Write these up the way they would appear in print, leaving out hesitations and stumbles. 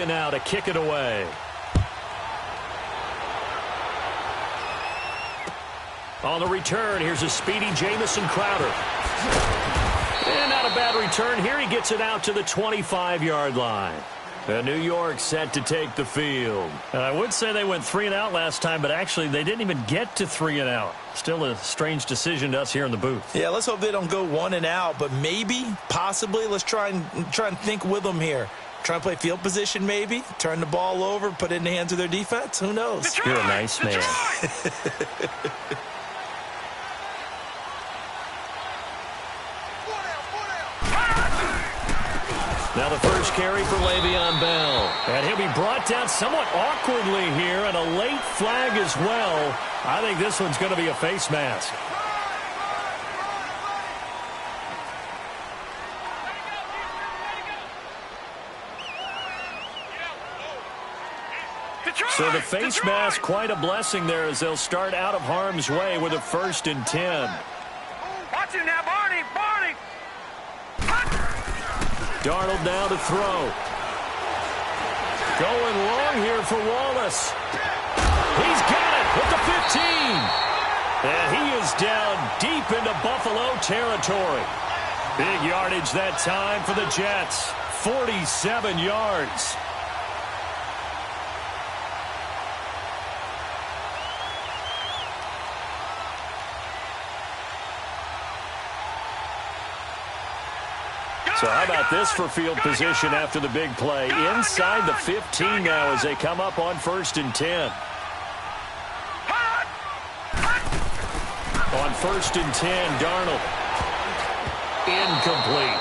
now to kick it away. On the return, here's a speedy Jamison Crowder. And not a bad return here. He gets it out to the 25-yard line. New York set to take the field. And I would say they went 3 and out last time, but actually they didn't even get to 3 and out. Still a strange decision to us here in the booth. Yeah, let's hope they don't go 1 and out, but maybe, possibly, let's try and think with them here. Try and play field position maybe, turn the ball over, put it in the hands of their defense. Who knows? Detroit! You're a nice man. Now the first carry for Le'Veon Bell. And he'll be brought down somewhat awkwardly here, and a late flag as well. I think this one's going to be a face mask. So the face mask, quite a blessing there as they'll start out of harm's way with a 1st and 10. Watch him now, Barney! Darnold now to throw. Going long here for Wallace. He's got it with the 15. And he is down deep into Buffalo territory. Big yardage that time for the Jets. 47 yards. So how about this for field position after the big play? Inside the 15 now as they come up on 1st and 10. On 1st and 10, Darnold. Incomplete.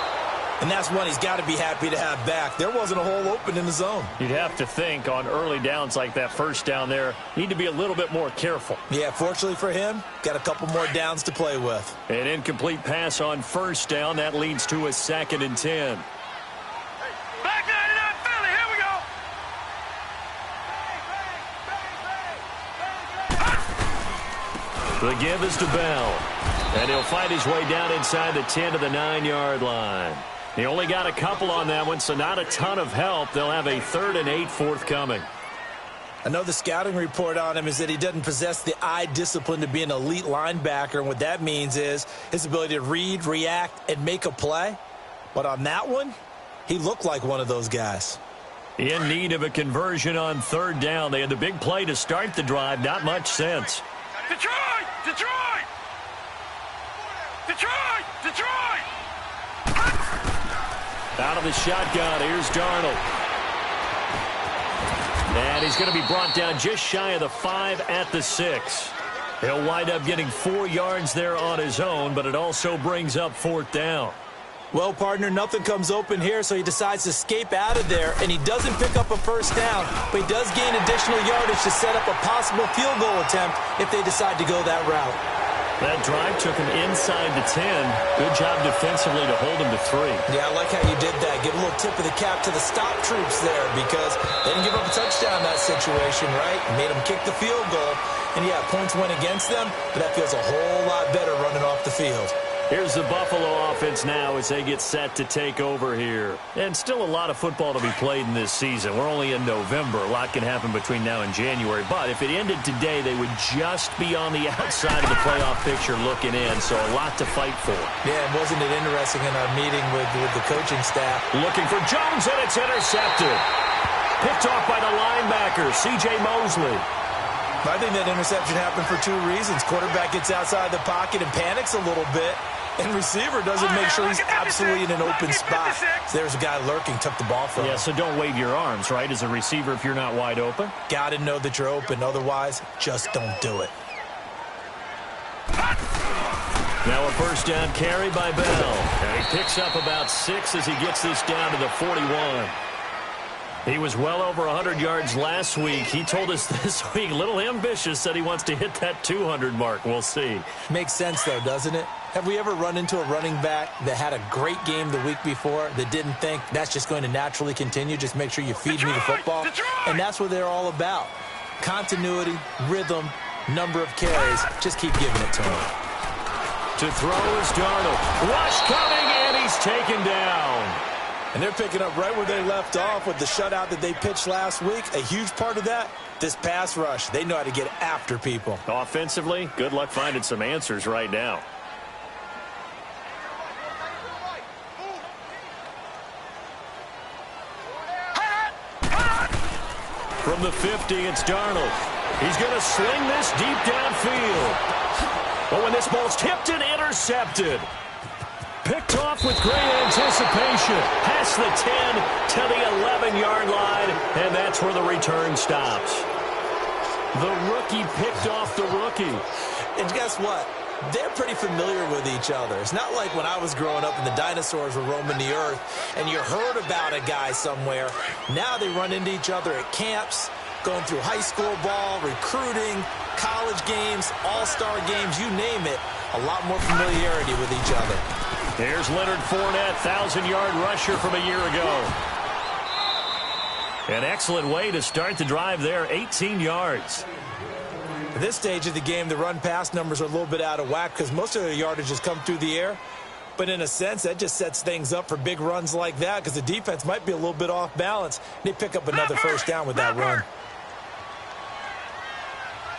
And that's one he's got to be happy to have back. There wasn't a hole open in the zone. You'd have to think on early downs like that first down there, need to be a little bit more careful. Yeah, fortunately for him, got a couple more downs to play with. An incomplete pass on 1st down. That leads to a 2nd and 10. Back 99 Philly, here we go. The give is to Bell. And he'll fight his way down inside the 10 to the 9-yard line. He only got a couple on that one, so not a ton of help. They'll have a 3rd and 8 forthcoming. I know the scouting report on him is that he doesn't possess the eye discipline to be an elite linebacker, and what that means is his ability to read, react, and make a play. But on that one, he looked like one of those guys. In need of a conversion on 3rd down. They had the big play to start the drive. Not much sense. Detroit! Detroit! Detroit! Detroit! Out of the shotgun, here's Darnold. And he's going to be brought down just shy of the 5 at the 6. He'll wind up getting 4 yards there on his own, but it also brings up 4th down. Well, partner, nothing comes open here, so he decides to escape out of there, and he doesn't pick up a 1st down, but he does gain additional yardage to set up a possible field goal attempt if they decide to go that route. That drive took him inside the 10. Good job defensively to hold him to 3. Yeah, I like how you did that. Give a little tip of the cap to the stop troops there because they didn't give up a touchdown in that situation, right? Made them kick the field goal. And, yeah, points went against them, but that feels a whole lot better running off the field. Here's the Buffalo offense now as they get set to take over here. And still a lot of football to be played in this season. We're only in November. A lot can happen between now and January. But if it ended today, they would just be on the outside of the playoff picture looking in. So a lot to fight for. Yeah, and wasn't it interesting in our meeting with the coaching staff? Looking for Jones, and it's intercepted. Picked off by the linebacker, C.J. Mosley. I think that interception happened for 2 reasons. Quarterback gets outside the pocket and panics a little bit. And receiver doesn't make sure he's absolutely in an open spot. So there's a guy lurking, took the ball from him. Yeah, so don't wave your arms, right, as a receiver if you're not wide open. Got to know that you're open. Otherwise, just don't do it. Now a 1st down carry by Bell. And he picks up about 6 as he gets this down to the 41. He was well over 100 yards last week. He told us this week, a little ambitious, said he wants to hit that 200 mark. We'll see. Makes sense, though, doesn't it? Have we ever run into a running back that had a great game the week before that didn't think that's just going to naturally continue? Just make sure you feed me the football. And that's what they're all about. Continuity, rhythm, number of carries. Just keep giving it to him. To throw is Darnold. Rush coming, and he's taken down. And they're picking up right where they left off with the shutout that they pitched last week. A huge part of that, this pass rush. They know how to get after people. Offensively, good luck finding some answers right now. From the 50, it's Darnold. He's going to sling this deep downfield. But when this ball's tipped and intercepted. Picked off with great anticipation. Past the 10 to the 11-yard line, and that's where the return stops. The rookie picked off the rookie. And guess what? They're pretty familiar with each other. It's not like when I was growing up and the dinosaurs were roaming the earth and you heard about a guy somewhere. Now they run into each other at camps, going through high school ball, recruiting, college games, all-star games, you name it. A lot more familiarity with each other. Here's Leonard Fournette, 1,000-yard rusher from a year ago. An excellent way to start the drive there, 18 yards. At this stage of the game, the run-pass numbers are a little bit out of whack because most of the yardage has come through the air. But in a sense, that just sets things up for big runs like that because the defense might be a little bit off balance. They pick up another first down with that run.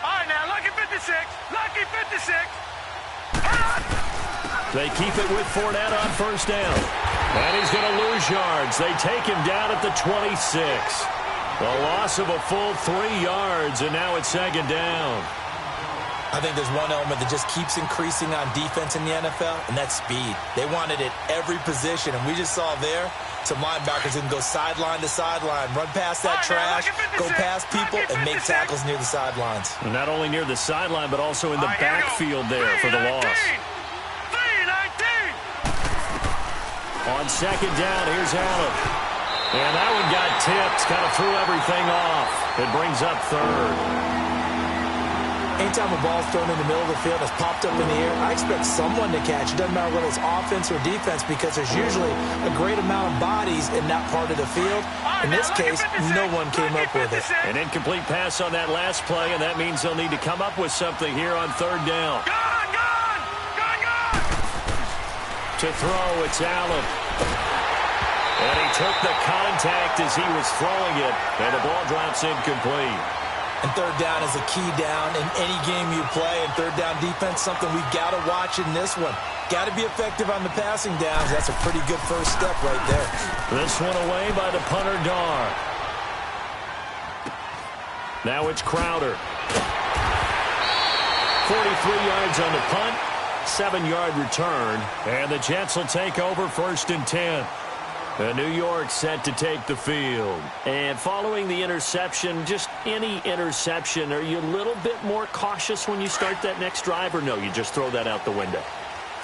All right, now, lucky 56. Lucky 56. They keep it with Fournette on first down. And he's going to lose yards. They take him down at the 26. The loss of a full 3 yards, and now it's second down. I think there's one element that just keeps increasing on defense in the NFL, and that's speed. They want it at every position, and we just saw there some linebackers that can go sideline to sideline, run past that trash, go past people, and make tackles near the sidelines. And not only near the sideline, but also in the backfield there for the loss. On second down, here's Allen. And that one got tipped, kind of threw everything off. It brings up third. Anytime a ball's thrown in the middle of the field and it's popped up in the air, I expect someone to catch. It doesn't matter whether it's offense or defense because there's usually a great amount of bodies in that part of the field. In this case, no one came up with it. An incomplete pass on that last play, and that means they'll need to come up with something here on third down. To throw, it's Allen. And he took the contact as he was throwing it, and the ball drops incomplete. And third down is a key down in any game you play, and third down defense, something we've got to watch in this one. Got to be effective on the passing downs. That's a pretty good first step right there. This one away by the punter, Dar. Now it's Crowder. 43 yards on the punt, 7-yard return, and the Jets will take over first and 10. New York set to take the field. And following the interception, just any interception, are you a little bit more cautious when you start that next drive, or no, you just throw that out the window?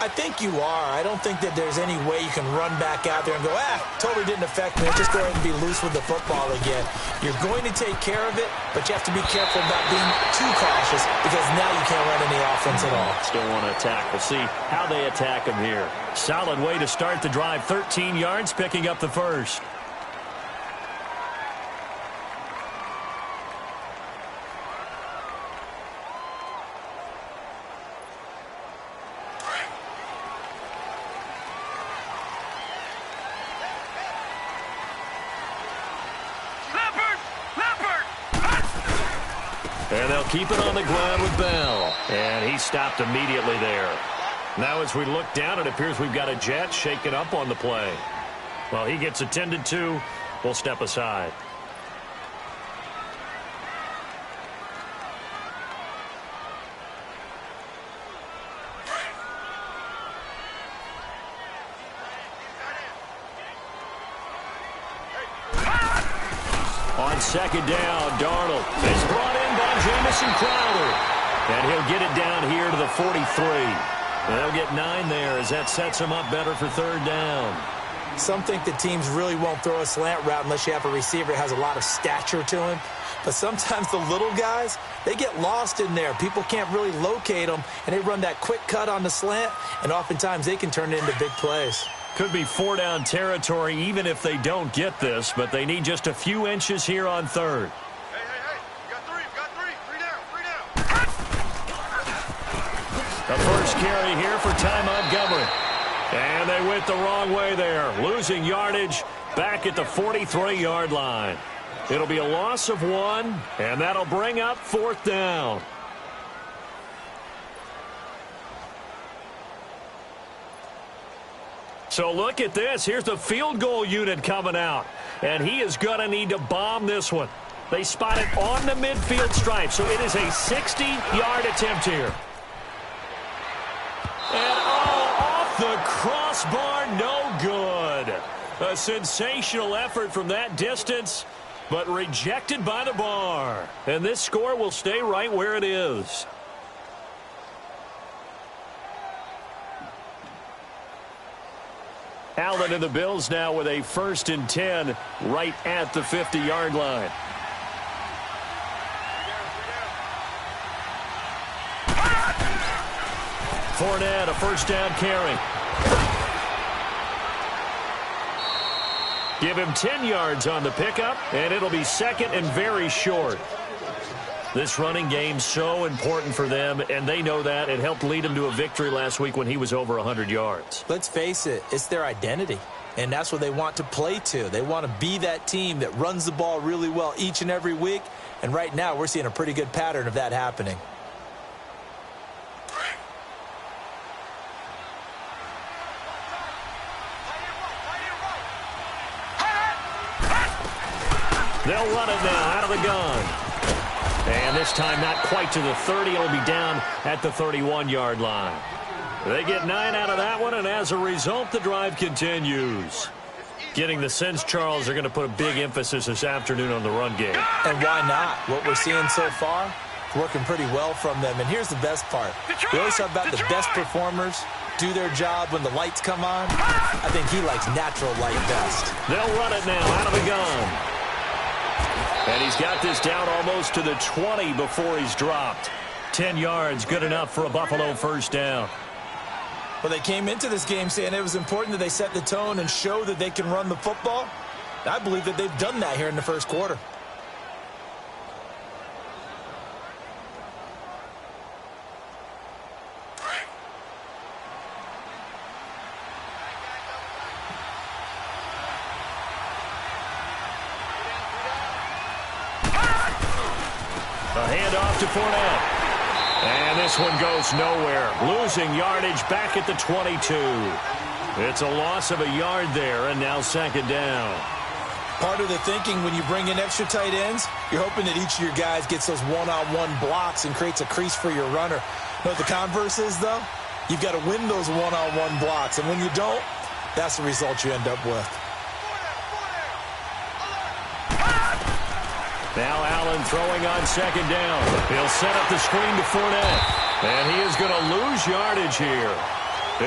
I think you are. I don't think that there's any way you can run back out there and go, totally didn't affect me. Just go ahead and be loose with the football again. You're going to take care of it, but you have to be careful about being too cautious because now you can't run any offense at all. Still want to attack. We'll see how they attack him here. Solid way to start the drive. 13 yards, picking up the first. And they'll keep it on the ground with Bell. And he stopped immediately there. Now as we look down, it appears we've got a Jet shaken up on the play. Well, he gets attended to. We'll step aside. On second down, Darnold is brought in by Jamison Crowder. And he'll get it down here to the 43. And they'll get 9 there as that sets him up better for third down. Some think that teams really won't throw a slant route unless you have a receiver that has a lot of stature to him. But sometimes the little guys, they get lost in there. People can't really locate them, and they run that quick cut on the slant, and oftentimes they can turn it into big plays. Could be 4-down territory even if they don't get this, but they need just a few inches here on third. Hey, you got three. Three down. The first carry here for Ty Montgomery. And they went the wrong way there, losing yardage back at the 43-yard line. It'll be a loss of 1, and that'll bring up 4th down. So look at this. Here's the field goal unit coming out, and he is going to need to bomb this one. They spot it on the midfield stripe, so it is a 60-yard attempt here. And off the crossbar, no good. A sensational effort from that distance, but rejected by the bar. And this score will stay right where it is. Allen and the Bills now with a 1st and 10 right at the 50-yard line. Fournette, a 1st down carry. Give him 10 yards on the pickup, and it'll be 2nd and very short. This running game so important for them, and they know that. It helped lead them to a victory last week when he was over 100 yards. Let's face it, it's their identity, and that's what they want to play to. They want to be that team that runs the ball really well each and every week, and right now we're seeing a pretty good pattern of that happening. They'll run it now out of the gun. And this time not quite to the 30. It'll be down at the 31-yard line. They get 9 out of that one, and as a result, the drive continues. Getting the sense, Charles, they're going to put a big emphasis this afternoon on the run game. And why not? What we're seeing so far, working pretty well from them. And here's the best part. We always talk about the best performers do their job when the lights come on. I think he likes natural light best. They'll run it now out of the gun. And he's got this down almost to the 20 before he's dropped. 10 yards, good enough for a Buffalo 1st down. Well, they came into this game saying it was important that they set the tone and show that they can run the football. I believe that they've done that here in the 1st quarter. A handoff to Fournette. And this one goes nowhere. Losing yardage back at the 22. It's a loss of a yard there, and now 2nd down. Part of the thinking when you bring in extra tight ends, you're hoping that each of your guys gets those one-on-one blocks and creates a crease for your runner. You know what the converse is, though? You've got to win those one-on-one blocks, and when you don't, that's the result you end up with. Now Allen throwing on 2nd down. He'll set up the screen to Fournette. And he is going to lose yardage here.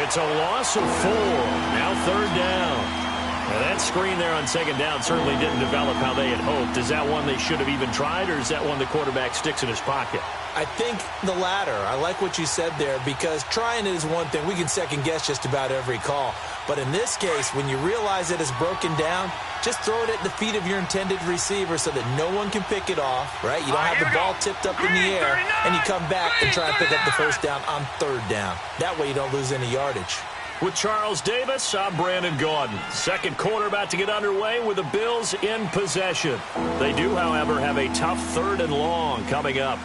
It's a loss of 4. Now 3rd down. Now that screen there on 2nd down certainly didn't develop how they had hoped. Is that one they should have even tried, or is that one the quarterback sticks in his pocket? I think the latter. I like what you said there, because trying it is one thing. We can second-guess just about every call. But in this case, when you realize it is broken down, just throw it at the feet of your intended receiver so that no one can pick it off, right? You don't have the ball tipped up in the air, and you come back and try and pick up the 1st down on 3rd down. That way you don't lose any yardage. With Charles Davis, I'm Brandon Gaudin. 2nd quarter about to get underway with the Bills in possession. They do, however, have a tough 3rd and long coming up.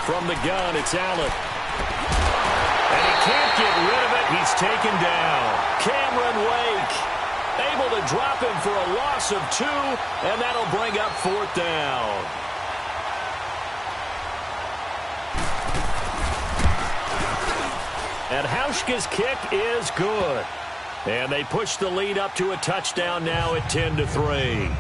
From the gun, it's Allen. And he can't get rid of it. He's taken down. Cameron Wake able to drop him for a loss of 2, and that'll bring up 4th down. And Hauschka's kick is good. And they push the lead up to a touchdown now at 10-3.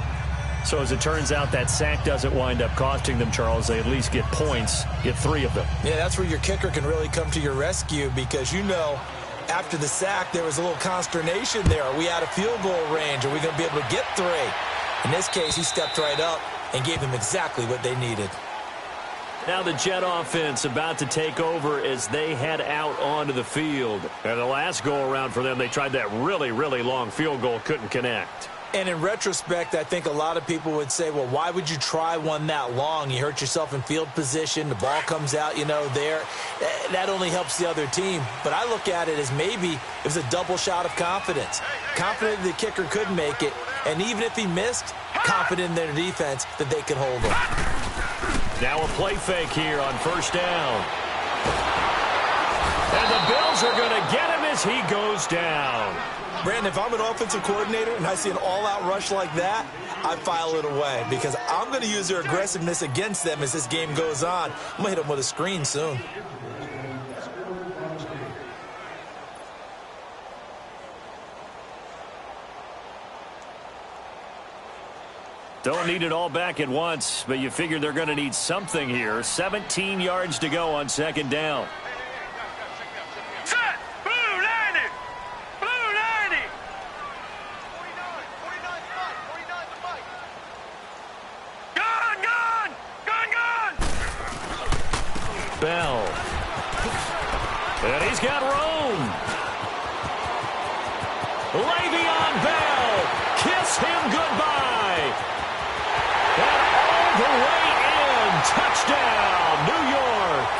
So as it turns out, that sack doesn't wind up costing them, Charles. They at least get points, get 3 of them. Yeah, that's where your kicker can really come to your rescue, because you know after the sack there was a little consternation there. Are we out of field goal range? Are we going to be able to get 3? In this case, he stepped right up and gave them exactly what they needed. Now the Jet offense about to take over as they head out onto the field. And the last go-around for them, they tried that really, really long field goal, couldn't connect. And in retrospect, I think a lot of people would say, well, why would you try one that long? You hurt yourself in field position. The ball comes out, there. That only helps the other team. But I look at it as maybe it was a double shot of confidence. Confident the kicker could make it. And even if he missed, confident in their defense that they could hold him. Now a play fake here on first down. And the Bills are going to get him as he goes down. Brandon, if I'm an offensive coordinator and I see an all-out rush like that, I file it away because I'm going to use their aggressiveness against them as this game goes on. I'm going to hit them with a screen soon. Don't need it all back at once, but you figure they're going to need something here. 17 yards to go on second down. Bell. And he's got room. Le'Veon Bell. Kiss him goodbye. And all the way in. Touchdown, New York.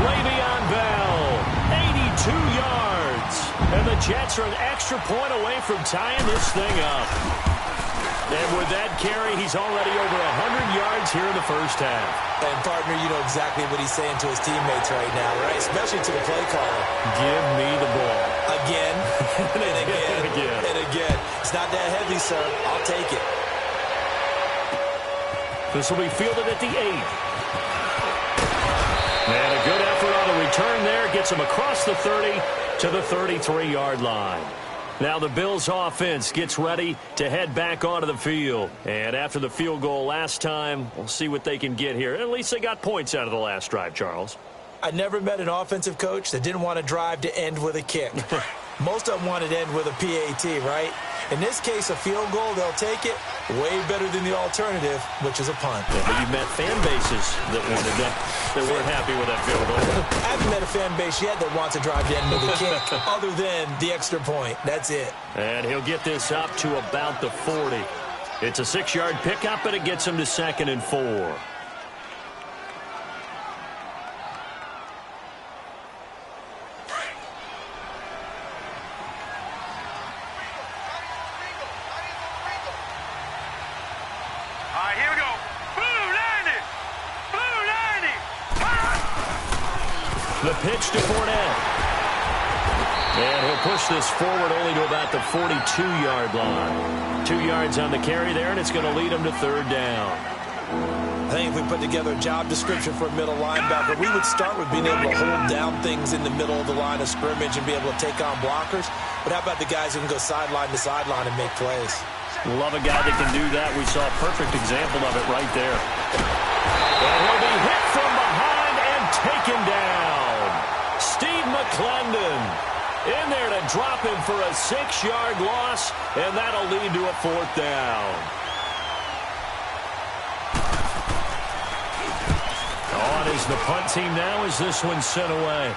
Le'Veon Bell. 82 yards. And the Jets are an extra point away from tying this thing up. And with that carry, he's already over 100 yards here in the first half. And, partner, you know exactly what he's saying to his teammates right now, right? Especially to the play caller. Give me the ball. Again, and again, again. and again. It's not that heavy, sir. I'll take it. This will be fielded at the 8. And a good effort on the return there. Gets him across the 30 to the 33-yard line. Now the Bills offense gets ready to head back onto the field. And after the field goal last time, we'll see what they can get here. At least they got points out of the last drive, Charles. I never met an offensive coach that didn't want to drive to end with a kick. Most of them wanted to end with a PAT, right? In this case, a field goal, they'll take it. Way better than the alternative, which is a punt. Yeah, but you've met fan bases that wanted that weren't happy with that field goal. I haven't met a fan base yet that wants to drive to end with a kick, other than the extra point. That's it. And he'll get this up to about the 40. It's a 6-yard pickup, but it gets him to 2nd and 4. The pitch to Fournette. And he'll push this forward only to about the 42-yard line. 2 yards on the carry there, and it's going to lead him to 3rd down. I think if we put together a job description for a middle linebacker, we would start with being able to hold down things in the middle of the line of scrimmage and be able to take on blockers. But how about the guys who can go sideline to sideline and make plays? Love a guy that can do that. We saw a perfect example of it right there. And he'll be hit from behind and taken down. Steve McClendon in there to drop him for a 6-yard loss, and that'll lead to a 4th down. On is the punt team now as this one's sent away.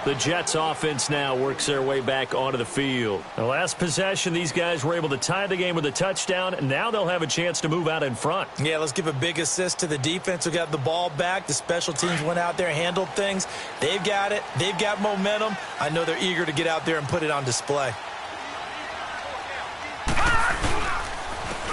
The Jets offense now works their way back onto the field. The last possession, these guys were able to tie the game with a touchdown, and now they'll have a chance to move out in front. Yeah, let's give a big assist to the defense who got the ball back. The special teams went out there, handled things. They've got it. They've got momentum. I know they're eager to get out there and put it on display.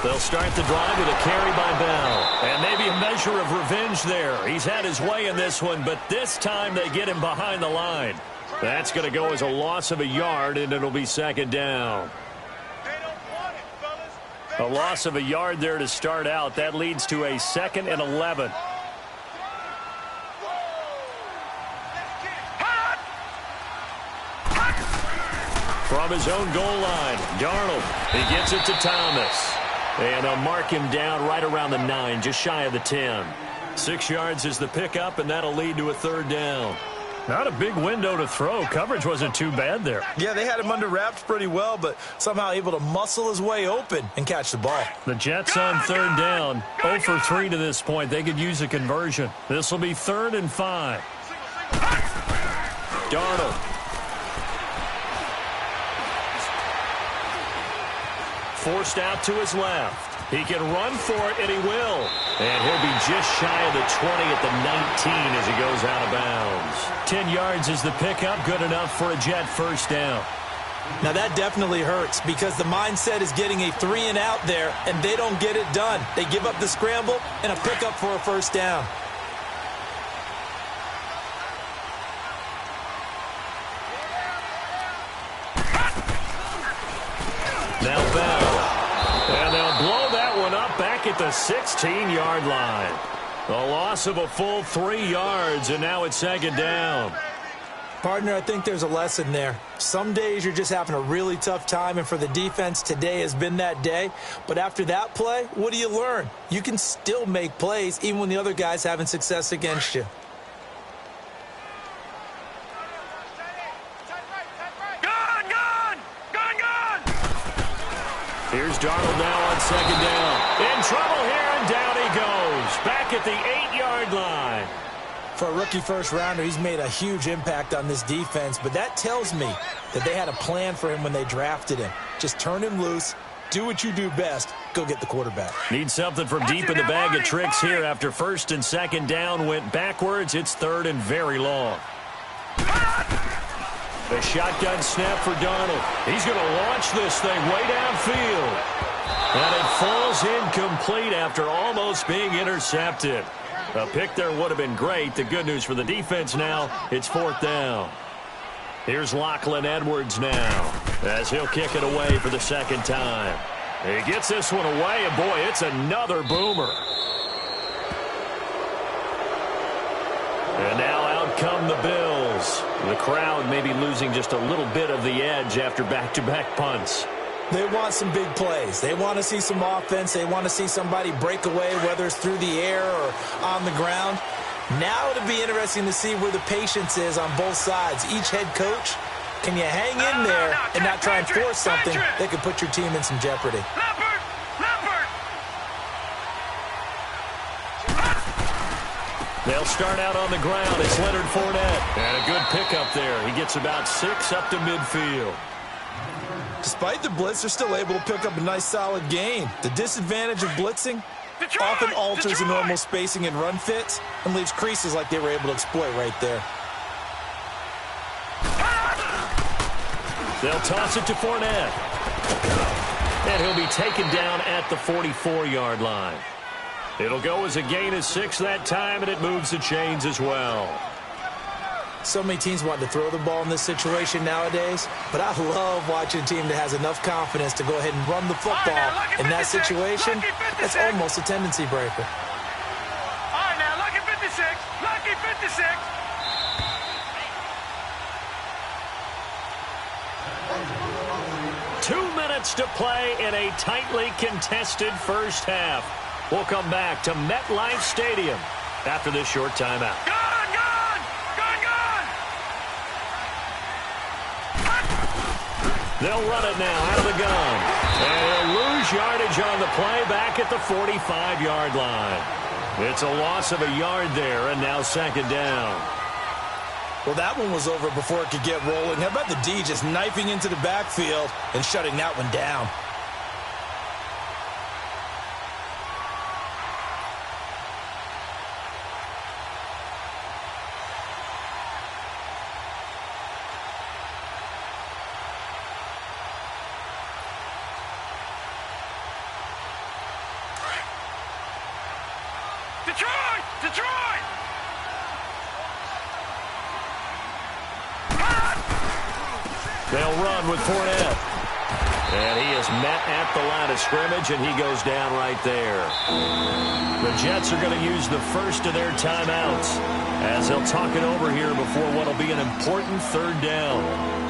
They'll start the drive with a carry by Bell. And maybe a measure of revenge there. He's had his way in this one, but this time they get him behind the line. That's going to go as a loss of a yard, and it'll be 2nd down. A loss of a yard there to start out. That leads to a 2nd and 11. From his own goal line, Darnold. He gets it to Thomas. And they'll mark him down right around the 9, just shy of the 10. 6 yards is the pickup, and that'll lead to a 3rd down. Not a big window to throw. Coverage wasn't too bad there. Yeah, they had him under wraps pretty well, but somehow able to muscle his way open and catch the ball. The Jets on third down. 0 for 3 to this point. They could use a conversion. This will be 3rd and 5. Darnold. Forced out to his left. He can run for it, and he will. And he'll be just shy of the 20 at the 19 as he goes out of bounds. 10 yards is the pickup, good enough for a Jet first down. Now that definitely hurts because the mindset is getting a 3 and out there, and they don't get it done. They give up the scramble and a pickup for a first down. Now Bell. And they'll blow that one up back at the 16-yard line. A loss of a full 3 yards, and now it's 2nd down. Partner, I think there's a lesson there. Some days you're just having a really tough time, and for the defense, today has been that day. But after that play, what do you learn? You can still make plays even when the other guy's having success against you. Here's Darnold now on 2nd down. In trouble here, and down he goes. Back at the 8-yard line. For a rookie first-rounder, he's made a huge impact on this defense, but that tells me that they had a plan for him when they drafted him. Just turn him loose, do what you do best, go get the quarterback. Need something from deep in the bag of tricks here after 1st and 2nd down went backwards. It's 3rd and very long. A shotgun snap for Darnold. He's going to launch this thing way downfield. And it falls incomplete after almost being intercepted. A pick there would have been great. The good news for the defense now, it's 4th down. Here's Lachlan Edwards now as he'll kick it away for the 2nd time. He gets this one away, and boy, it's another boomer. And now out come the Bills. The crowd may be losing just a little bit of the edge after back-to-back punts. They want some big plays. They want to see some offense. They want to see somebody break away, whether it's through the air or on the ground. Now it'll be interesting to see where the patience is on both sides. Each head coach, can you hang in there and not try and force something that could put your team in some jeopardy? They'll start out on the ground. It's Leonard Fournette. And a good pickup there. He gets about 6 up to midfield. Despite the blitz, they're still able to pick up a nice, solid gain. The disadvantage of blitzing often alters the normal spacing and run fits and leaves creases like they were able to exploit right there. They'll toss it to Fournette. And he'll be taken down at the 44-yard line. It'll go as a gain of 6 that time, and it moves the chains as well. So many teams want to throw the ball in this situation nowadays, but I love watching a team that has enough confidence to go ahead and run the football in that situation. That's almost a tendency breaker. All right, now, lucky 56. Lucky 56. To play in a tightly contested first half. We'll come back to MetLife Stadium after this short timeout. Gone! They'll run it now out of the gun. And he'll lose yardage on the play back at the 45-yard line. It's a loss of a yard there, and now 2nd down. Well, that one was over before it could get rolling. How about the D just knifing into the backfield and shutting that one down? Detroit! They'll run with Fournette. And he is met at the line of scrimmage, and he goes down right there. The Jets are going to use the first of their timeouts as they'll talk it over here before what will be an important 3rd down.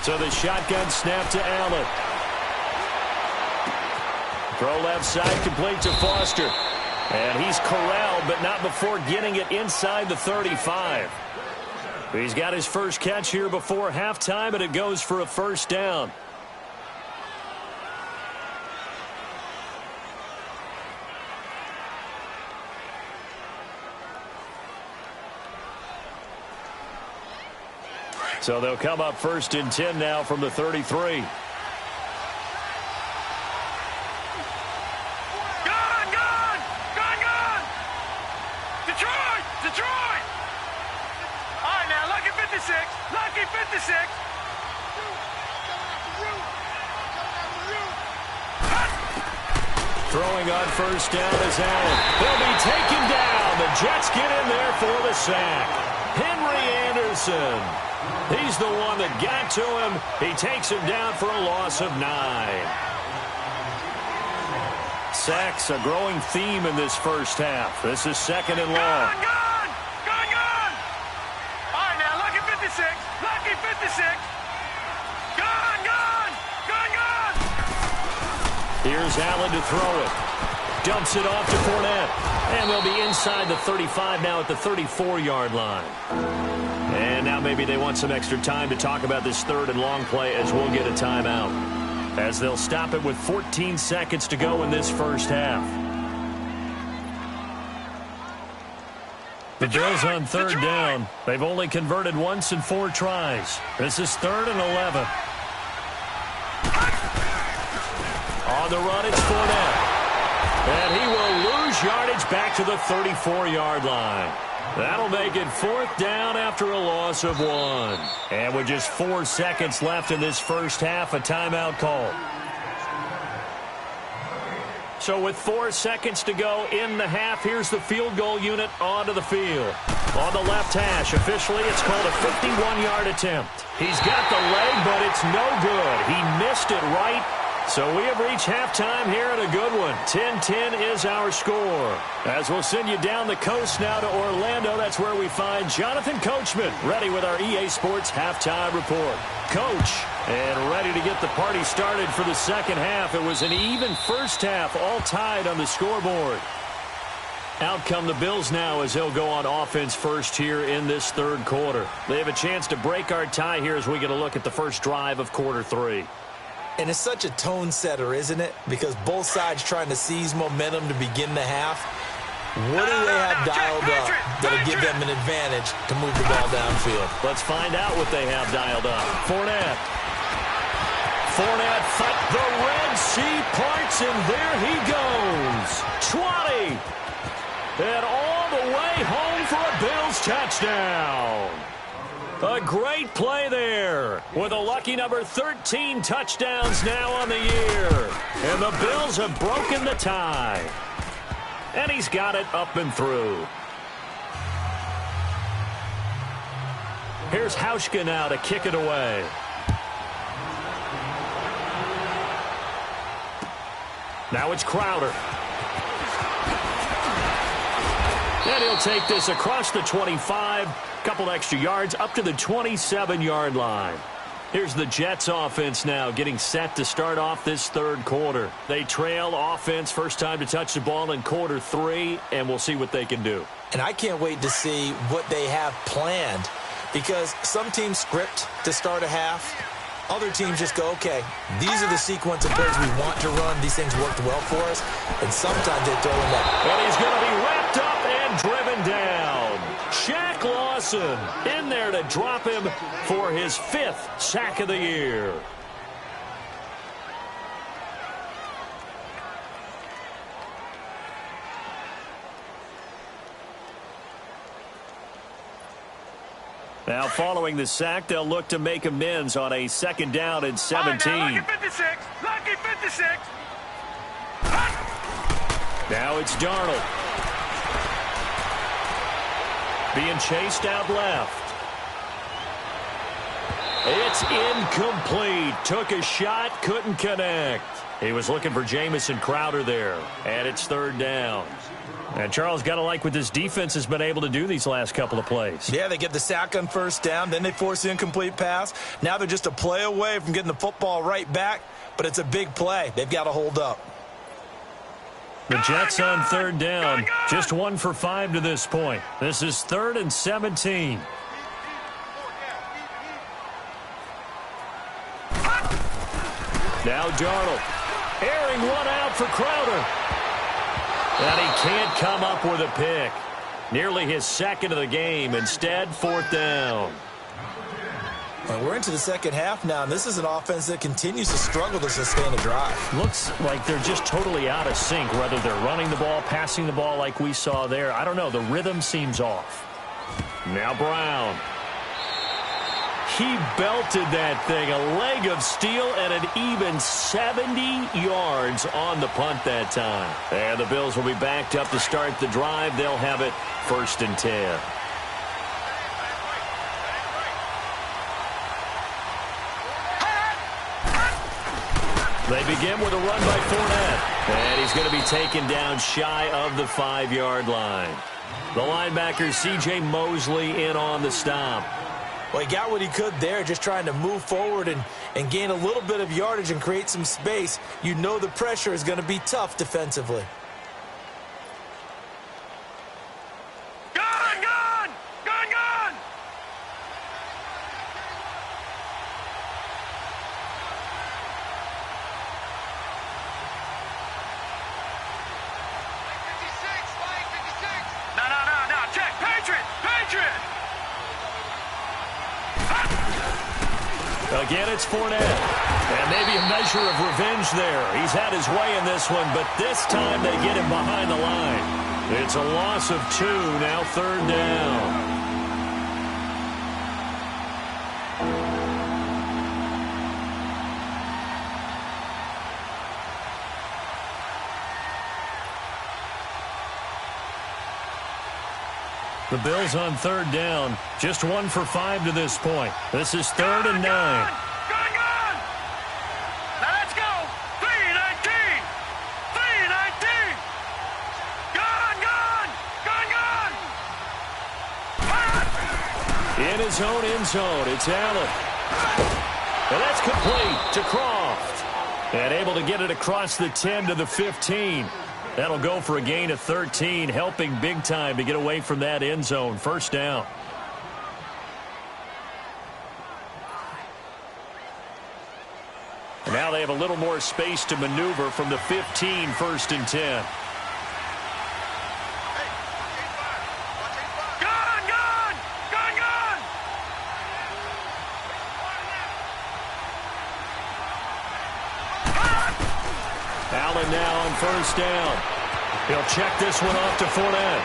So the shotgun snap to Allen. Throw left side, complete to Foster. And he's corralled, but not before getting it inside the 35. He's got his first catch here before halftime, and it goes for a first down. So they'll come up 1st and 10 now from the 33. Detroit! All right, now, lucky 56. Lucky 56. Throwing on first down is Allen. He'll be taken down. The Jets get in there for the sack. Henry Anderson. He's the one that got to him. He takes him down for a loss of 9. Sacks, a growing theme in this first half. This is 2nd and long. Gun! All right, now, lucky 56. Lucky 56. Gun! Here's Allen to throw it. Dumps it off to Fournette. And they'll be inside the 35 now at the 34-yard line. And now maybe they want some extra time to talk about this 3rd and long play as we'll get a timeout, as they'll stop it with 14 seconds to go in this first half. The Bills on 3rd down. They've only converted once in 4 tries. This is 3rd and 11. On the run, it's Fournette. And he will lose yardage back to the 34-yard line. That'll make it 4th down after a loss of 1. And with just 4 seconds left in this first half, a timeout call. So with 4 seconds to go in the half, here's the field goal unit onto the field. On the left hash, officially it's called a 51-yard attempt. He's got the leg, but it's no good. He missed it right. So we have reached halftime here at a good one. 10-10 is our score. As we'll send you down the coast now to Orlando, that's where we find Jonathan Coachman, ready with our EA Sports halftime report. Coach, and ready to get the party started for the second half. It was an even first half, all tied on the scoreboard. Out come the Bills now as they'll go on offense first here in this 3rd quarter. They have a chance to break our tie here as we get a look at the first drive of quarter 3. And it's such a tone setter, isn't it? Because both sides trying to seize momentum to begin the half. What do they have dialed up that'll give them an advantage to move the ball downfield? Let's find out what they have dialed up. Fournette, the Red Sea parts, and there he goes. 20. And all the way home for a Bills touchdown. A great play there with a lucky number 13 touchdowns now on the year. And the Bills have broken the tie. And he's got it up and through. Here's Hauschka now to kick it away. Now it's Crowder. And he'll take this across the 25. Couple extra yards up to the 27-yard line. Here's the Jets offense now getting set to start off this 3rd quarter. They trail offense first time to touch the ball in quarter 3, and we'll see what they can do. And I can't wait to see what they have planned, because some teams script to start a half. Other teams just go, okay, these are the sequence of plays we want to run. These things worked well for us. And sometimes they throw in that. And he's going to be wrapped up and driven down. Shaq Lawson in there to drop him for his 5th sack of the year. Now following the sack, they'll look to make amends on a 2nd down and 17. Lucky 56. Lucky 56. Now it's Darnold. Being chased out left. It's incomplete. Took a shot, couldn't connect. He was looking for Jamison Crowder there, and it's third down. And Charles, got to like what this defense has been able to do these last couple of plays. Yeah, they get the sack on first down, then they force the incomplete pass. Now they're just a play away from getting the football right back, but it's a big play. They've got to hold up. The Jets on third down, just 1 for 5 to this point. This is 3rd and 17. Now Darnold, airing one out for Crowder. And he can't come up with a pick. Nearly his second of the game. Instead, 4th down. And we're into the second half now, and this is an offense that continues to struggle to sustain a drive. Looks like they're just totally out of sync, whether they're running the ball, passing the ball like we saw there. I don't know. The rhythm seems off. Now Brown. He belted that thing, a leg of steel, and an even 70 yards on the punt that time. And the Bills will be backed up to start the drive. They'll have it 1st and 10. They begin with a run by Fournette. And he's going to be taken down shy of the 5-yard line. The linebacker, C.J. Mosley, in on the stop. Well, he got what he could there, just trying to move forward and gain a little bit of yardage and create some space. You know the pressure is going to be tough defensively. Gone, gone! Gone, gone! No. Check. Patriot! Again, it's Fournette. And maybe a measure of revenge there. He's had his way in this one, but this time they get him behind the line. It's a loss of 2, now 3rd down. The Bills on 3rd down, just 1 for 5 to this point. This is 3rd and 9. Gone! Now let's go! 3-19! Gone! In his own end zone, it's Allen. And that's complete to Croft. And able to get it across the 10 to the 15. That'll go for a gain of 13, helping big time to get away from that end zone. 1st down. And now they have a little more space to maneuver from the 15, 1st and 10. Allen now on 1st down. He'll check this one off to Fournette.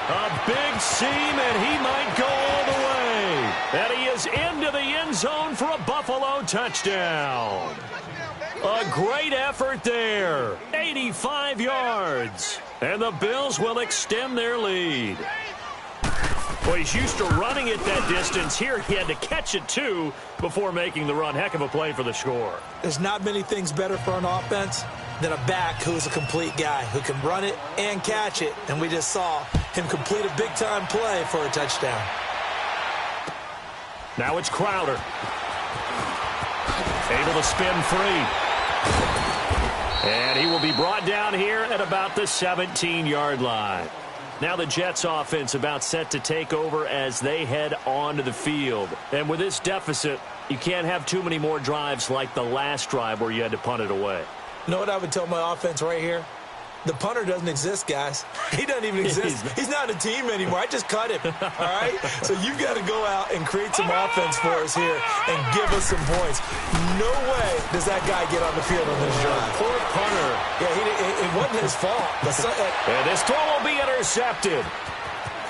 A big seam, and he might go all the way. And he is into the end zone for a Buffalo touchdown. A great effort there. 85 yards. And the Bills will extend their lead. Well, he's used to running it that distance. Here he had to catch it, too, before making the run. Heck of a play for the score. There's not many things better for an offense than a back who is a complete guy, who can run it and catch it. And we just saw him complete a big-time play for a touchdown. Now it's Crowder. Able to spin free. And he will be brought down here at about the 17-yard line. Now the Jets offense about set to take over as they head onto the field. And with this deficit, you can't have too many more drives like the last drive where you had to punt it away. You know what I would tell my offense right here? The punter doesn't exist, guys. He doesn't even exist. He's not a team anymore. I just cut him, all right? So you've got to go out and create some offense for us here and give us some points. No way does that guy get on the field on this drive. Poor punter. Yeah, it wasn't his fault. And this throw will be intercepted.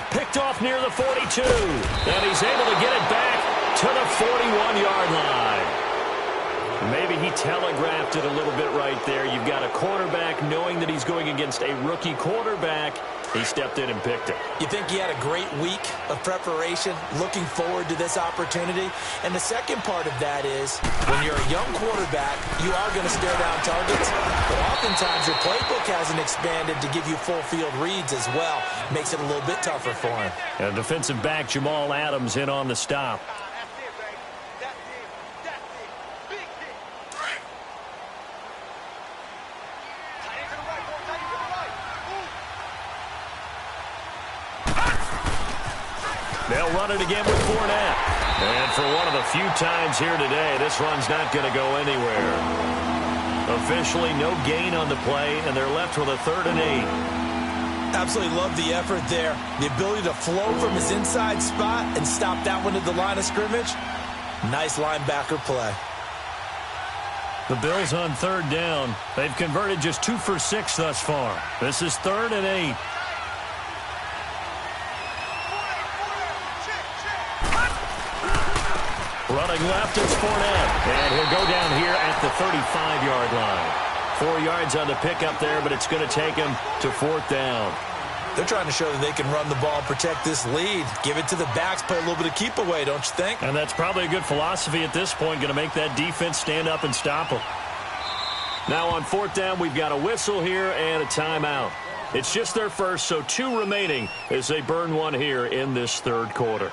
Picked off near the 42. And he's able to get it back to the 41-yard line. Maybe he telegraphed it a little bit right there. You've got a quarterback knowing that he's going against a rookie quarterback. He stepped in and picked it. You think he had a great week of preparation, looking forward to this opportunity? And the second part of that is, when you're a young quarterback, you are going to stare down targets, but oftentimes your playbook hasn't expanded to give you full field reads as well. Makes it a little bit tougher for him. And defensive back Jamal Adams in on the stop. They'll run it again with Fournette. And for one of the few times here today, this run's not going to go anywhere. Officially no gain on the play, and they're left with a 3rd and 8. Absolutely love the effort there. The ability to flow from his inside spot and stop that one at the line of scrimmage. Nice linebacker play. The Bills on 3rd down. They've converted just 2 for 6 thus far. This is 3rd and 8. Running left is Fournette. And he'll go down here at the 35-yard line. 4 yards on the pickup there, but it's going to take him to 4th down. They're trying to show that they can run the ball and protect this lead. Give it to the backs, play a little bit of keep away, don't you think? And that's probably a good philosophy at this point, going to make that defense stand up and stop them. Now on 4th down, we've got a whistle here and a timeout. It's just their first, so 2 remaining as they burn one here in this 3rd quarter.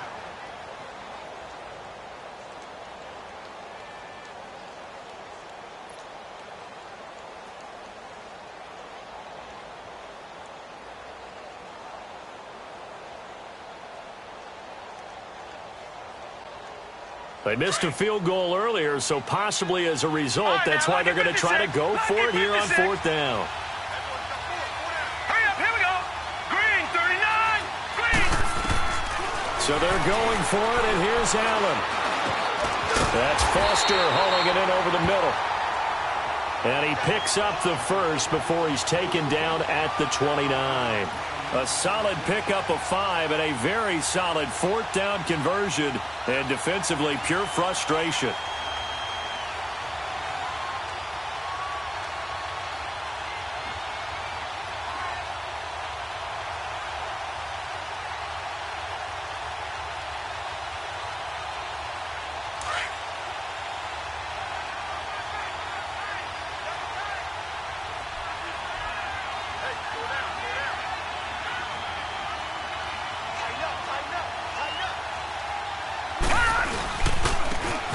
They missed a field goal earlier, so possibly as a result, that's why they're going to try to go for it here on 4th down. Hurry up, here we go. Green, 39, green. So they're going for it, and here's Allen. That's Foster hauling it in over the middle. And he picks up the first before he's taken down at the 29. A solid pickup of 5 and a very solid 4th down conversion, and defensively pure frustration.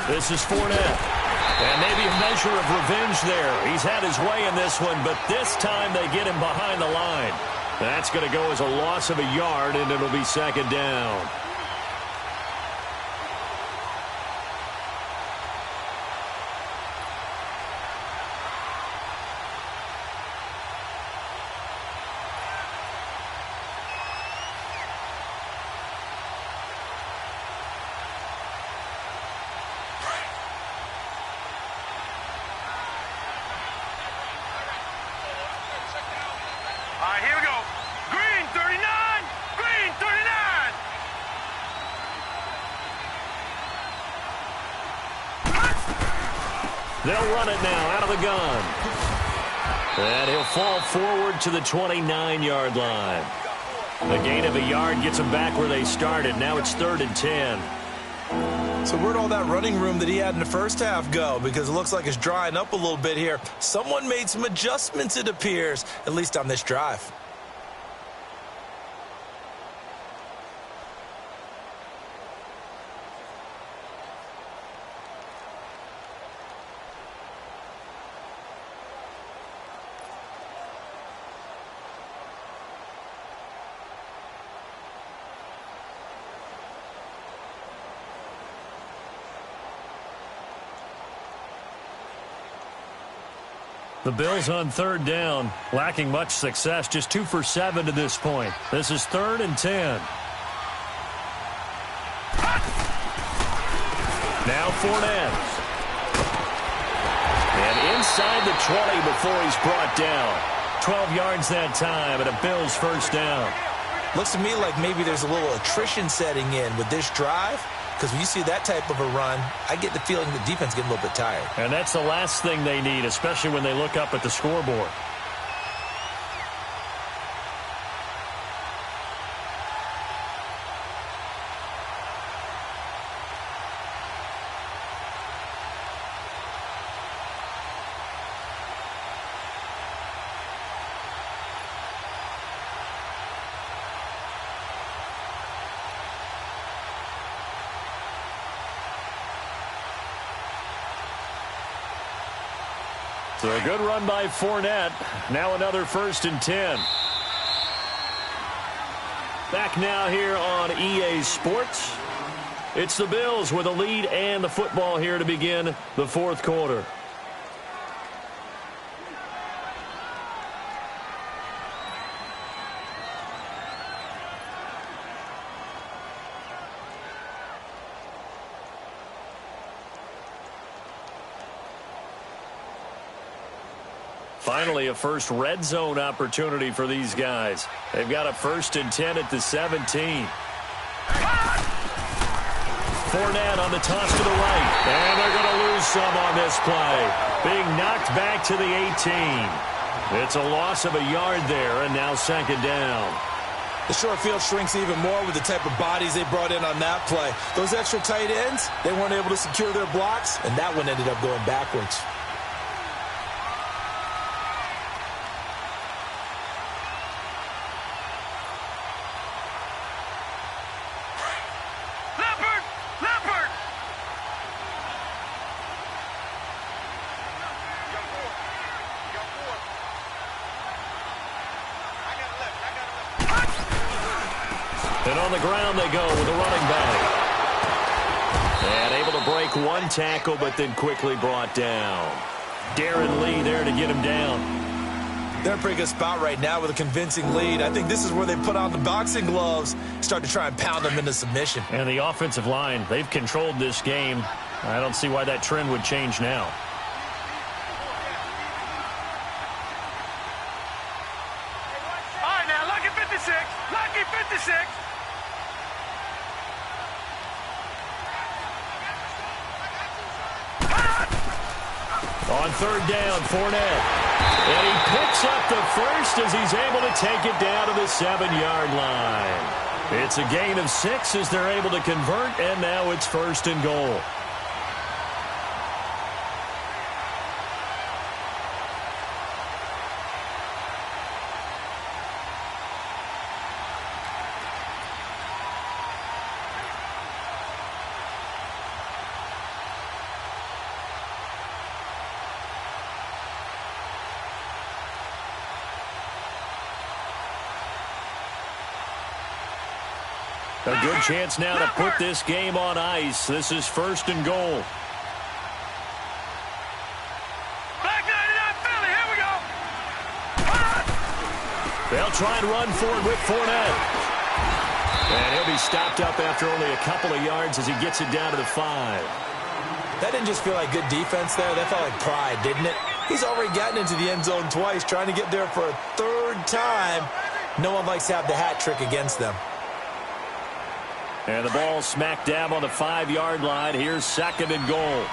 This is Fournette. And maybe a measure of revenge there. He's had his way in this one, but this time they get him behind the line. That's going to go as a loss of a yard, and it'll be 2nd down. All right, here we go. Green, 39, green, 39. They'll run it now out of the gun. And he'll fall forward to the 29-yard line. A gain of a yard gets them back where they started. Now it's 3rd and 10. So where'd all that running room that he had in the first half go? Because it looks like it's drying up a little bit here. Someone made some adjustments, it appears, at least on this drive. The Bills on 3rd down, lacking much success, just 2 for 7 to this point. This is 3rd and 10. Now Fournette. And inside the 20 before he's brought down. 12 yards that time and a Bills 1st down. Looks to me like maybe there's a little attrition setting in with this drive. Because when you see that type of a run, I get the feeling the defense getting a little bit tired. And that's the last thing they need, especially when they look up at the scoreboard. So a good run by Fournette. Now another 1st and 10. Back now here on EA Sports. It's the Bills with a lead and the football here to begin the 4th quarter. Finally, a first red zone opportunity for these guys. They've got a 1st and 10 at the 17. Fournette on the toss to the right. And they're going to lose some on this play. Being knocked back to the 18. It's a loss of a yard there, and now 2nd down. The short field shrinks even more with the type of bodies they brought in on that play. Those extra tight ends, they weren't able to secure their blocks, and that one ended up going backwards. And on the ground they go with a running back. And able to break one tackle, but then quickly brought down. Darren Lee there to get him down. They're in a pretty good spot right now with a convincing lead. I think this is where they put on the boxing gloves, start to try and pound them into submission. And the offensive line, they've controlled this game. I don't see why that trend would change now. All right, now, lucky 56. Lucky 56. On 3rd down, Fournette. And he picks up the first as he's able to take it down to the 7-yard line. It's a gain of 6 as they're able to convert, and now it's 1st and goal. A good chance now to put this game on ice. This is 1st and goal. Black 99 Philly, here we go. They'll try and run forward with Fournette. And he'll be stopped up after only a couple of yards as he gets it down to the 5. That didn't just feel like good defense there. That felt like pride, didn't it? He's already gotten into the end zone twice, trying to get there for a 3rd time. No one likes to have the hat trick against them. And the ball smack dab on the 5-yard line. Here's 2nd and goal.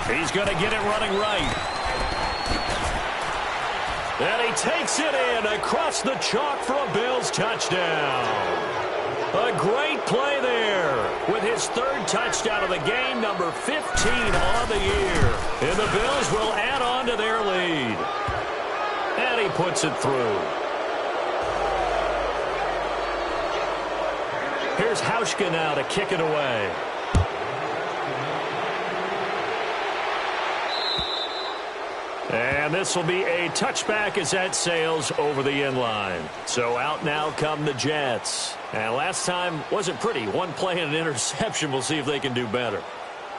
He's going to get it running right. And he takes it in across the chalk for a Bills touchdown. A great play there with his 3rd touchdown of the game, number 15 on the year. And the Bills will add on to their lead. And he puts it through. Here's Hauschka now to kick it away. And this will be a touchback as that sails over the end line. So out now come the Jets. And last time wasn't pretty. One play and an interception. We'll see if they can do better.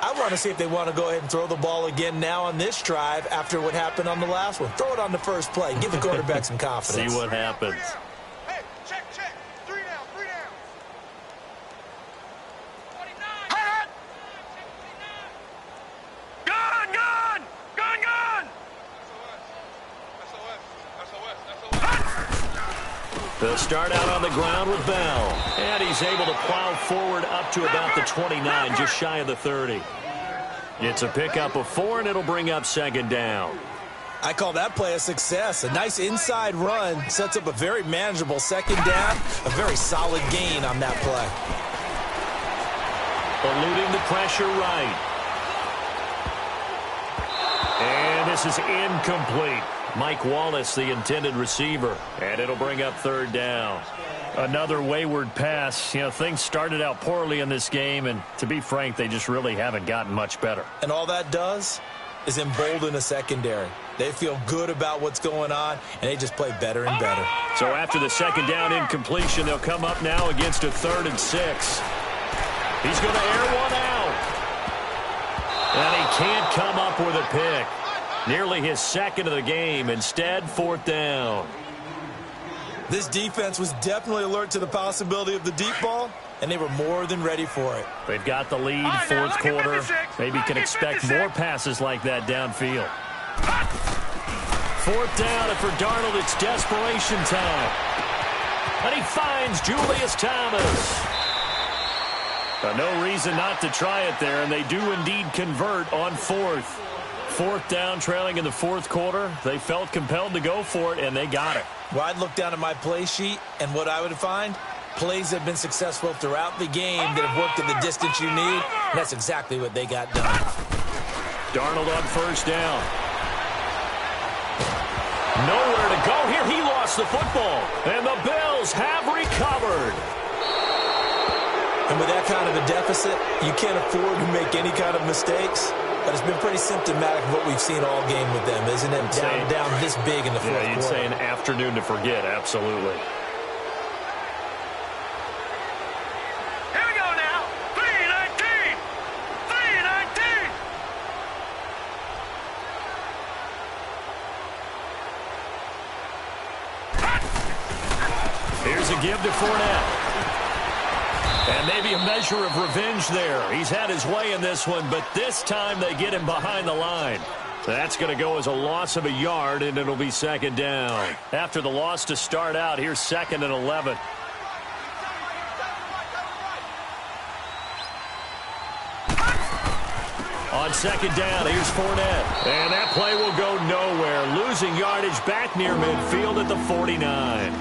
I want to see if they want to go ahead and throw the ball again now on this drive after what happened on the last one. Throw it on the first play. Give the quarterback some confidence. See what happens. Hey, check. 3 down. Gun! They'll start out on the ground with Bell. And he's able to plow forward up to about the 29, just shy of the 30. It's a pickup of 4, and it'll bring up 2nd down. I call that play a success. A nice inside run sets up a very manageable 2nd down. A very solid gain on that play. Eluding the pressure right. And this is incomplete. Mike Wallace, the intended receiver, and it'll bring up third down. Another wayward pass. You know, things started out poorly in this game, and to be frank, they just really haven't gotten much better. And all that does is embolden a secondary. They feel good about what's going on, and they just play better and better. So after the second down incompletion, they'll come up now against a 3rd and 6. He's going to air one out. And he can't come up with a pick. Nearly his second of the game. Instead, 4th down. This defense was definitely alert to the possibility of the deep ball, and they were more than ready for it. They've got the lead, 4th quarter. Maybe can expect more passes like that downfield. 4th down, and for Darnold, it's desperation time. And he finds Julius Thomas. No reason not to try it there, and they do indeed convert on 4th. 4th down, trailing in the 4th quarter. They felt compelled to go for it, and they got it. Well, I'd look down at my play sheet, and what I would find, plays that have been successful throughout the game that have worked at the distance you need, and that's exactly what they got done. Darnold on 1st down. Nowhere to go here. He lost the football, and the Bills have recovered. And with that kind of a deficit, you can't afford to make any kind of mistakes. But it's been pretty symptomatic of what we've seen all game with them, isn't it? Down this big in the 4th quarter. Yeah, you'd say an afternoon to forget, absolutely. Here we go now. 3:19. 3:19. Here's a give to Fournette. And maybe a measure of revenge there. He's had his way in this one, but this time they get him behind the line. That's going to go as a loss of a yard, and it'll be 2nd down. After the loss to start out, here's 2nd and 11. On 2nd down, here's Fournette. And that play will go nowhere. Losing yardage back near midfield at the 49.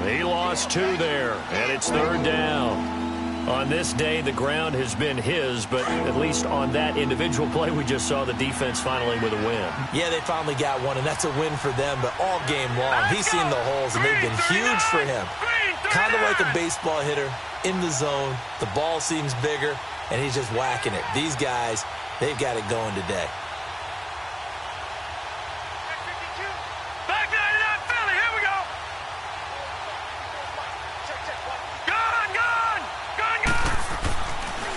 He lost 2 there, and it's 3rd down. On this day, the ground has been his, but at least on that individual play, we just saw the defense finally with a win. Yeah, they finally got one, and that's a win for them, but all game long, he's seen the holes, and they've been huge for him. Kind of like a baseball hitter in the zone. The ball seems bigger, and he's just whacking it. These guys, they've got it going today.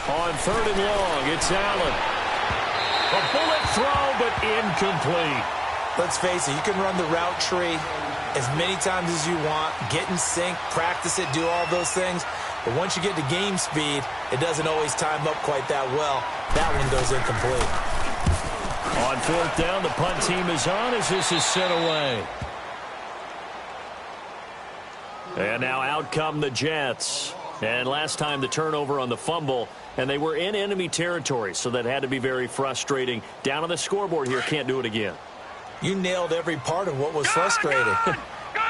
On 3rd and long, it's Allen. A bullet throw, but incomplete. Let's face it, you can run the route tree as many times as you want, get in sync, practice it, do all those things. But once you get to game speed, it doesn't always time up quite that well. That one goes incomplete. On 4th down, the punt team is on as this is sent away. And now out come the Jets. And last time the turnover on the fumble, and they were in enemy territory, so that had to be very frustrating. Down on the scoreboard here, can't do it again. You nailed every part of what was frustrating.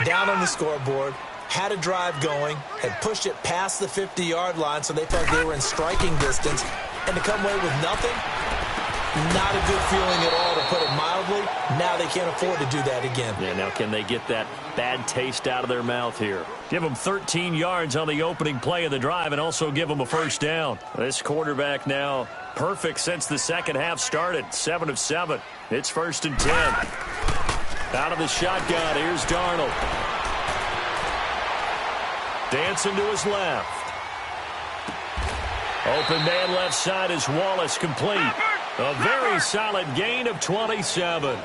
Down on the scoreboard, had a drive going, had pushed it past the 50-yard line, so they felt they were in striking distance, and to come away with nothing, not a good feeling at all, to put it mildly. Now they can't afford to do that again. Yeah, now can they get that bad taste out of their mouth here? Give them 13 yards on the opening play of the drive and also give them a 1st down. This quarterback now perfect since the second half started. 7 of 7. It's 1st and 10. Out of the shotgun, here's Darnold. Dancing to his left. Open man left side is Wallace, complete. A very solid gain of 27.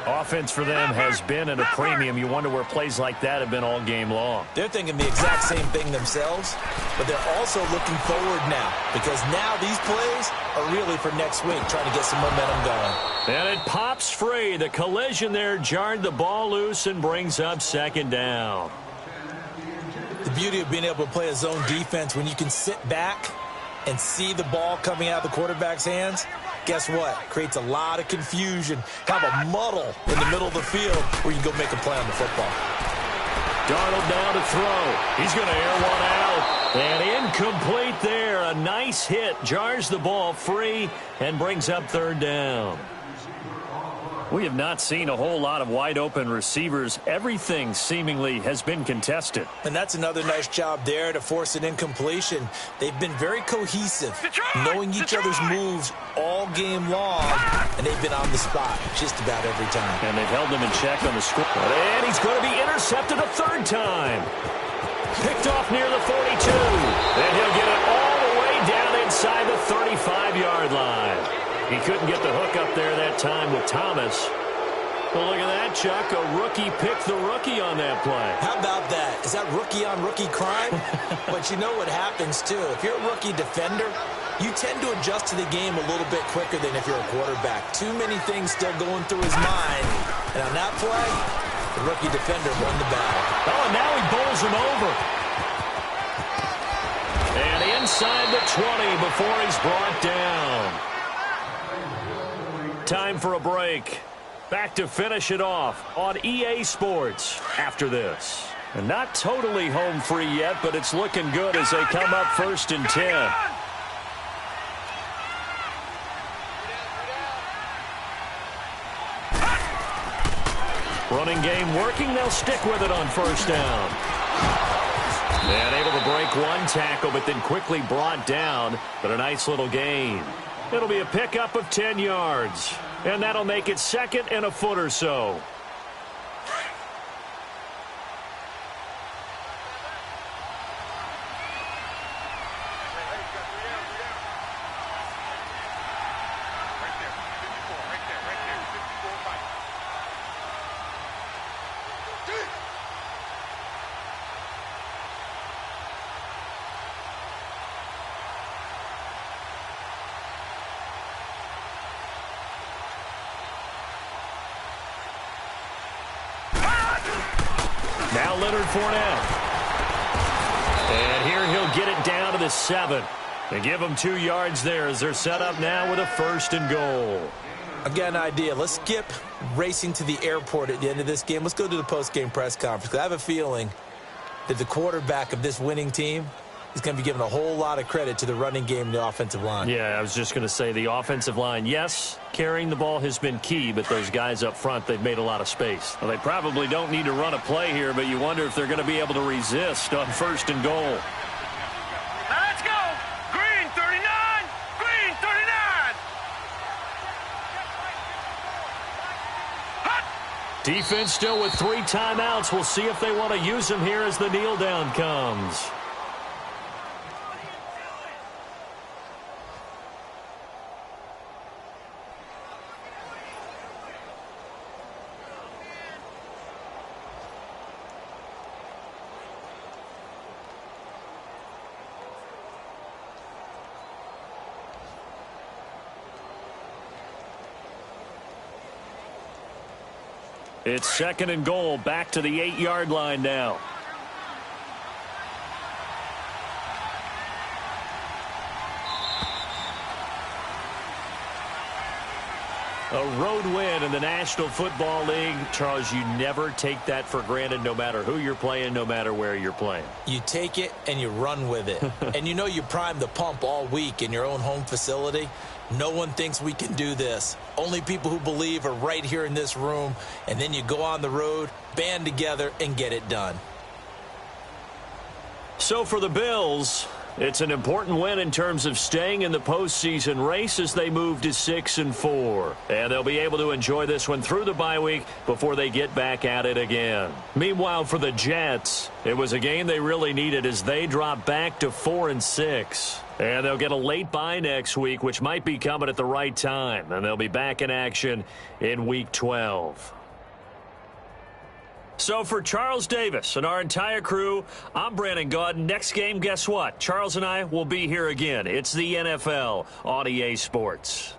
Offense for them has been at a premium. You wonder where plays like that have been all game long. They're thinking the exact same thing themselves, but they're also looking forward now, because now these plays are really for next week, trying to get some momentum going. And it pops free. The collision there jarred the ball loose and brings up 2nd down. The beauty of being able to play a zone defense when you can sit back and see the ball coming out of the quarterback's hands, guess what? Creates a lot of confusion, kind of a muddle in the middle of the field where you can go make a play on the football. Darnold down to throw. He's going to air one out. And incomplete there. A nice hit. Jars the ball free and brings up 3rd down. We have not seen a whole lot of wide-open receivers. Everything seemingly has been contested. And that's another nice job there to force an incompletion. They've been very cohesive, knowing each other's moves all game long, and they've been on the spot just about every time. And they've held him in check on the score. And he's going to be intercepted a third time. Picked off near the 42. And he'll get it all the way down inside the 35-yard line. He couldn't get the hook up there that time with Thomas. Well, look at that, Chuck. A rookie picked the rookie on that play. How about that? Is that rookie-on-rookie crime? But you know what happens, too. If you're a rookie defender, you tend to adjust to the game a little bit quicker than if you're a quarterback. Too many things still going through his mind. And on that play, the rookie defender won the battle. Oh, and now he bowls him over. And inside the 20 before he's brought down. Time for a break. Back to finish it off on EA Sports after this. And not totally home free yet, but it's looking good as they come up 1st and 10. Running game working. They'll stick with it on 1st down. And able to break one tackle, but then quickly brought down. But a nice little gain. It'll be a pickup of 10 yards. And that'll make it 2nd and a foot or so. Now Leonard Fournette. And here he'll get it down to the 7. And give them 2 yards there as they're set up now with a 1st and goal. I've got an idea. Let's skip racing to the airport at the end of this game. Let's go to the post-game press conference. I have a feeling that the quarterback of this winning team is going to be given a whole lot of credit to the running game and the offensive line. Yeah, I was just going to say the offensive line, yes, carrying the ball has been key, but those guys up front, they've made a lot of space. Well, they probably don't need to run a play here, but you wonder if they're going to be able to resist on 1st and goal. Now let's go. Green 39. Green 39. Hut. Defense still with 3 timeouts. We'll see if they want to use them here as the kneel down comes. It's 2nd and goal, back to the 8-yard line now. A road win in the National Football League. Charles, you never take that for granted no matter who you're playing, no matter where you're playing. You take it and you run with it. And you know you primed the pump all week in your own home facility. No one thinks we can do this. Only people who believe are right here in this room. And then you go on the road, band together, and get it done. So for the Bills, it's an important win in terms of staying in the postseason race as they move to 6-4. And they'll be able to enjoy this one through the bye week before they get back at it again. Meanwhile, for the Jets, it was a game they really needed as they drop back to 4-6. And they'll get a late bye next week, which might be coming at the right time. And they'll be back in action in Week 12. So for Charles Davis and our entire crew, I'm Brandon Gaudin. Next game, guess what? Charles and I will be here again. It's the NFL on EA Sports.